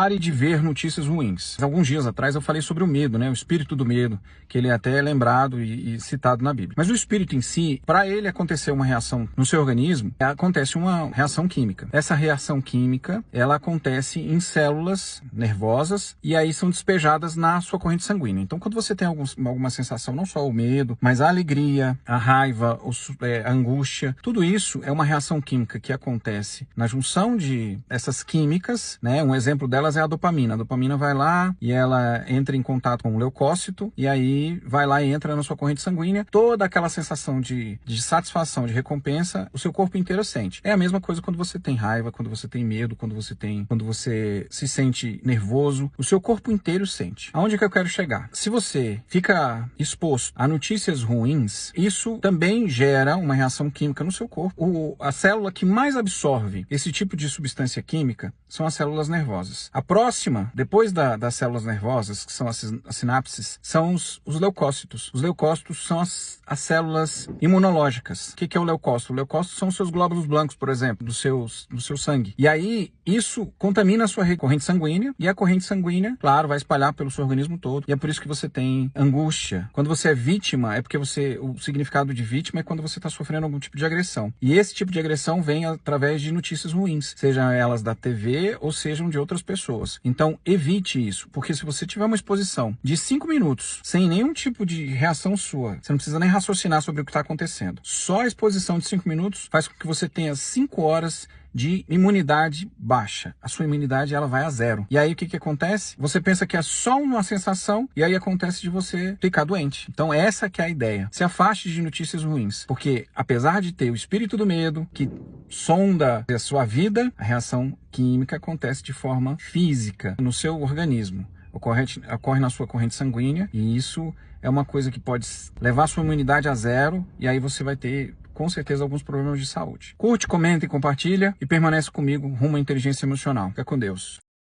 Pare de ver notícias ruins. Alguns dias atrás eu falei sobre o medo, né? O espírito do medo, que ele é até lembrado e citado na Bíblia. Mas o espírito em si, para ele acontecer uma reação no seu organismo, acontece uma reação química. Essa reação química, ela acontece em células nervosas e aí são despejadas na sua corrente sanguínea. Então, quando você tem alguma sensação, não só o medo, mas a alegria, a raiva, a angústia, tudo isso é uma reação química que acontece na junção de essas químicas, né? Um exemplo delas é a dopamina. A dopamina vai lá e ela entra em contato com o leucócito e aí vai lá e entra na sua corrente sanguínea. Toda aquela sensação de satisfação, de recompensa, o seu corpo inteiro sente. É a mesma coisa quando você tem raiva, quando você tem medo, quando você se sente nervoso, o seu corpo inteiro sente. Aonde que eu quero chegar? Se você fica exposto a notícias ruins, isso também gera uma reação química no seu corpo. A célula que mais absorve esse tipo de substância química são as células nervosas. A próxima, depois das células nervosas, que são as sinapses, são os leucócitos. Os leucócitos são as células imunológicas. O que é o leucócito? O leucócito são os seus glóbulos blancos, por exemplo, do seu sangue. E aí, isso contamina a sua corrente sanguínea, e a corrente sanguínea, claro, vai espalhar pelo seu organismo todo. E é por isso que você tem angústia. Quando você é vítima, é porque o significado de vítima é quando você está sofrendo algum tipo de agressão. E esse tipo de agressão vem através de notícias ruins, sejam elas da TV ou sejam de outras pessoas. Então, evite isso, porque se você tiver uma exposição de 5 minutos, sem nenhum tipo de reação sua, você não precisa nem raciocinar sobre o que está acontecendo. Só a exposição de 5 minutos faz com que você tenha 5 horas de imunidade baixa. A sua imunidade, ela vai a zero. E aí, o que acontece? Você pensa que é só uma sensação e aí acontece de você ficar doente. Então, essa que é a ideia. Se afaste de notícias ruins, porque apesar de ter o espírito do medo, que sonda a sua vida, a reação química acontece de forma física no seu organismo. Ocorre na sua corrente sanguínea e isso é uma coisa que pode levar a sua imunidade a zero e aí você vai ter com certeza alguns problemas de saúde. Curte, comenta e compartilha e permanece comigo rumo à inteligência emocional. Fica com Deus.